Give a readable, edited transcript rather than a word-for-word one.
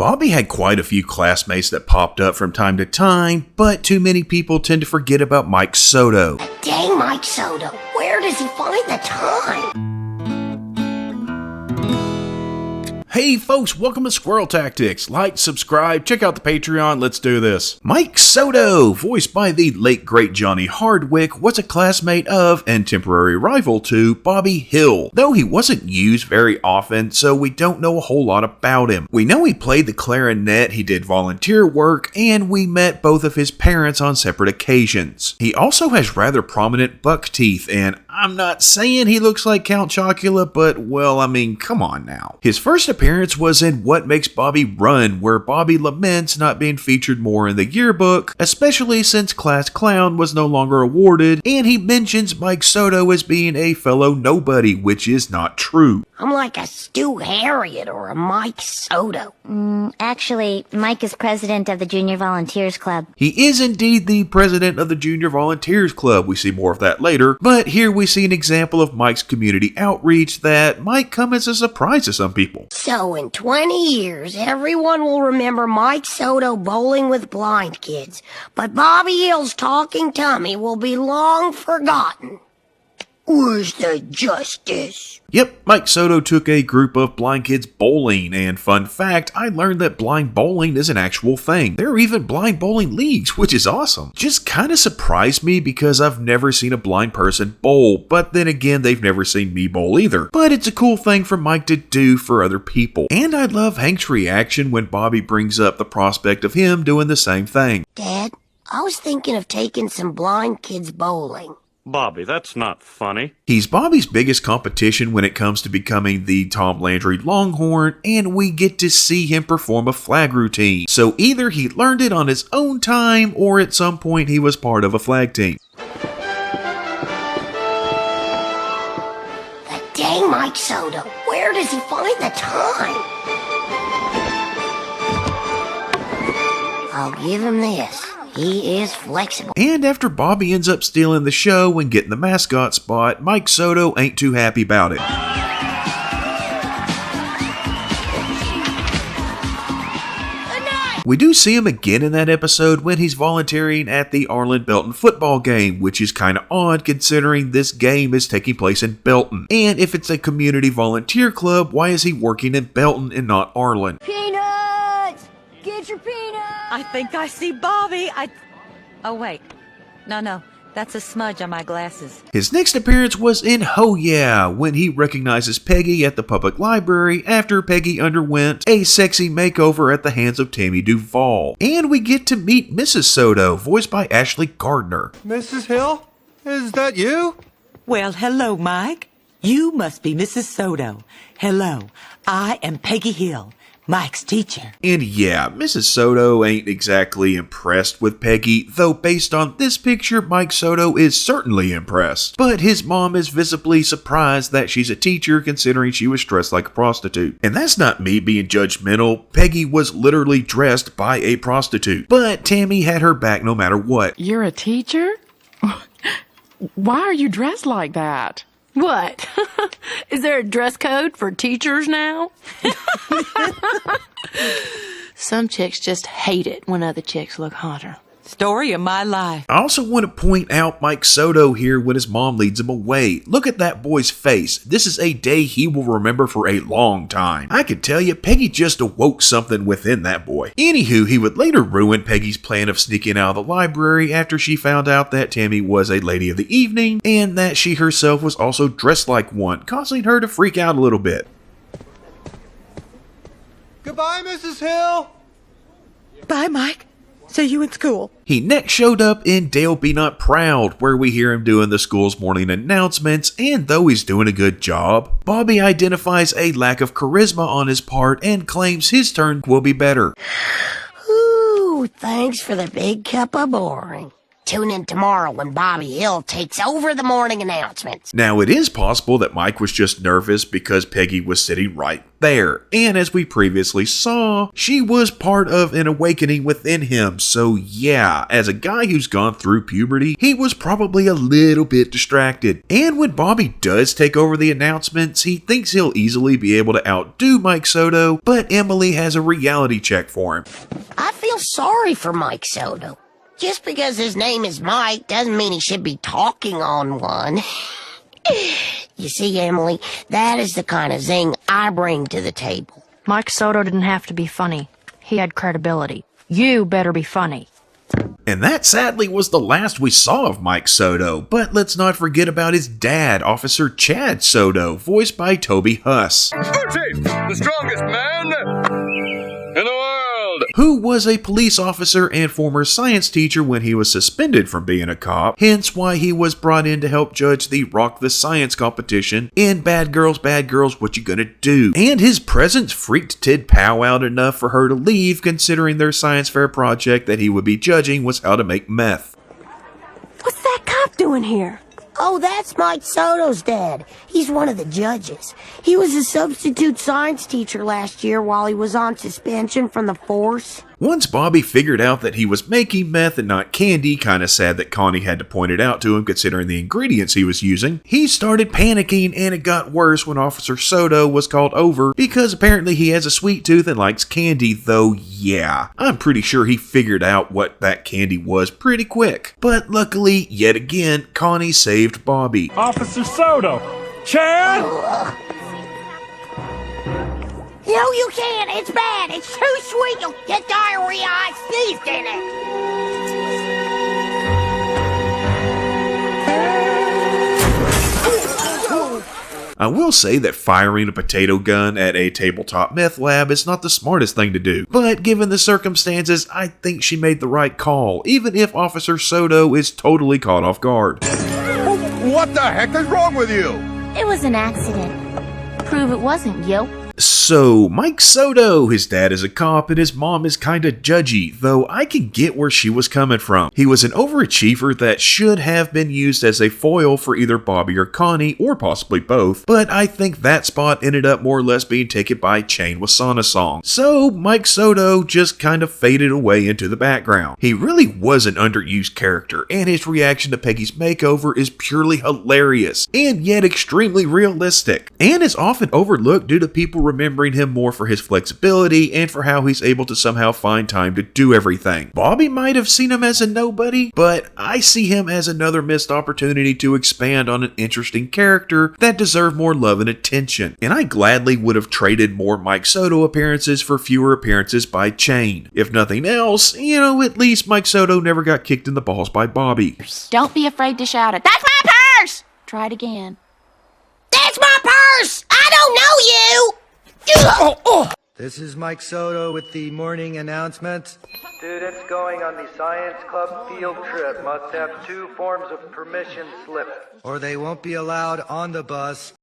Bobby had quite a few classmates that popped up from time to time, but too many people tend to forget about Mike Soto. Dang Mike Soto, where does he find the time? Hey folks, welcome to Squirrel Tactics. Like, subscribe, check out the Patreon, let's do this. Mike Soto, voiced by the late great Johnny Hardwick, was a classmate of and temporary rival to Bobby Hill, though he wasn't used very often, so we don't know a whole lot about him. We know he played the clarinet, he did volunteer work, and we met both of his parents on separate occasions. He also has rather prominent buck teeth, and I'm not saying he looks like Count Chocula, but well, I mean, come on now. His first appearance was in What Makes Bobby Run, where Bobby laments not being featured more in the yearbook, especially since Class Clown was no longer awarded, and he mentions Mike Soto as being a fellow nobody, which is not true. I'm like a Stu Harriet or a Mike Soto. Actually, Mike is president of the Junior Volunteers Club. He is indeed the president of the Junior Volunteers Club. We see more of that later, but here we see an example of Mike's community outreach that might come as a surprise to some people. So in 20 years, everyone will remember Mike Soto bowling with blind kids, but Bobby Hill's talking tummy will be long forgotten. Where's the justice? Yep, Mike Soto took a group of blind kids bowling, and fun fact, I learned that blind bowling is an actual thing. There are even blind bowling leagues, which is awesome. Just kinda surprised me because I've never seen a blind person bowl, but then again, they've never seen me bowl either. But it's a cool thing for Mike to do for other people. And I love Hank's reaction when Bobby brings up the prospect of him doing the same thing. Dad, I was thinking of taking some blind kids bowling. Bobby, that's not funny. He's Bobby's biggest competition when it comes to becoming the Tom Landry Longhorn, and we get to see him perform a flag routine. So either he learned it on his own time, or at some point he was part of a flag team. That dang Mike Soto, where does he find the time? I'll give him this. He is flexible. And after Bobby ends up stealing the show and getting the mascot spot, Mike Soto ain't too happy about it. We do see him again in that episode when he's volunteering at the Arlen-Belton football game, which is kinda odd considering this game is taking place in Belton. And if it's a community volunteer club, why is he working in Belton and not Arlen? Peanuts! Get your peanuts! I think I see Bobby. Oh, wait. No. That's a smudge on my glasses. His next appearance was in Ho Yeah, when he recognizes Peggy at the public library after Peggy underwent a sexy makeover at the hands of Tammy Duvall. And we get to meet Mrs. Soto, voiced by Ashley Gardner. Mrs. Hill? Is that you? Well, hello, Mike. You must be Mrs. Soto. Hello, I am Peggy Hill, Mike's teacher. And yeah, Mrs. Soto ain't exactly impressed with Peggy, though based on this picture, Mike Soto is certainly impressed. But his mom is visibly surprised that she's a teacher considering she was dressed like a prostitute. And that's not me being judgmental, Peggy was literally dressed by a prostitute. But Tammy had her back no matter what. You're a teacher? Why are you dressed like that? What? Is there a dress code for teachers now? Some chicks just hate it when other chicks look hotter. Story of my life. I also want to point out Mike Soto here when his mom leads him away. Look at that boy's face. This is a day he will remember for a long time. I can tell you, Peggy just awoke something within that boy. Anywho, he would later ruin Peggy's plan of sneaking out of the library after she found out that Tammy was a lady of the evening and that she herself was also dressed like one, causing her to freak out a little bit. Goodbye, Mrs. Hill! Bye, Mike. See you in school. He next showed up in Dale Be Not Proud, where we hear him doing the school's morning announcements, and though he's doing a good job, Bobby identifies a lack of charisma on his part and claims his turn will be better. Ooh, thanks for the big cup of boring. tune in tomorrow when Bobby Hill takes over the morning announcements. Now, it is possible that Mike was just nervous because Peggy was sitting right there, and as we previously saw, she was part of an awakening within him, so yeah, as a guy who's gone through puberty, he was probably a little bit distracted. And when Bobby does take over the announcements, he thinks he'll easily be able to outdo Mike Soto, but Emily has a reality check for him. I feel sorry for Mike Soto. Just because his name is Mike doesn't mean he should be talking on one. You see, Emily, that is the kind of zing I bring to the table. Mike Soto didn't have to be funny. He had credibility. You better be funny. And that sadly was the last we saw of Mike Soto, but let's not forget about his dad, Officer Chad Soto, voiced by Toby Huss. The strongest man in the world, who was a police officer and former science teacher when he was suspended from being a cop, hence why he was brought in to help judge the Rock the Science competition in Bad Girls, What You Gonna Do? And his presence freaked Tid Powell out enough for her to leave, considering their science fair project that he would be judging was how to make meth. What's that cop doing here? Oh, that's Mike Soto's dad. He's one of the judges. He was a substitute science teacher last year while he was on suspension from the force. Once Bobby figured out that he was making meth and not candy, kinda sad that Connie had to point it out to him considering the ingredients he was using, he started panicking, and it got worse when Officer Soto was called over because apparently he has a sweet tooth and likes candy, though yeah, I'm pretty sure he figured out what that candy was pretty quick. But luckily, yet again, Connie saved Bobby. Officer Soto. Chad? No, you can't. It's bad. It's too sweet. You'll get diarrhea. I sneezed in it. I will say that firing a potato gun at a tabletop meth lab is not the smartest thing to do, but given the circumstances, I think she made the right call, even if Officer Soto is totally caught off guard. What the heck is wrong with you? It was an accident. Prove it wasn't, yo. So, Mike Soto, his dad is a cop and his mom is kinda judgy, though I can get where she was coming from. He was an overachiever that should have been used as a foil for either Bobby or Connie, or possibly both, but I think that spot ended up more or less being taken by Chain Wasana Song. So, Mike Soto just kind of faded away into the background. He really was an underused character, and his reaction to Peggy's makeover is purely hilarious, and yet extremely realistic, and is often overlooked due to people remembering him more for his flexibility and for how he's able to somehow find time to do everything. Bobby might have seen him as a nobody, but I see him as another missed opportunity to expand on an interesting character that deserved more love and attention. And I gladly would have traded more Mike Soto appearances for fewer appearances by Chain. If nothing else, at least Mike Soto never got kicked in the balls by Bobby. Don't be afraid to shout it. That's my purse! Try it again. That's my purse! I don't know you! This is Mike Soto with the morning announcement. Students going on the Science Club field trip must have 2 forms of permission slip, or they won't be allowed on the bus.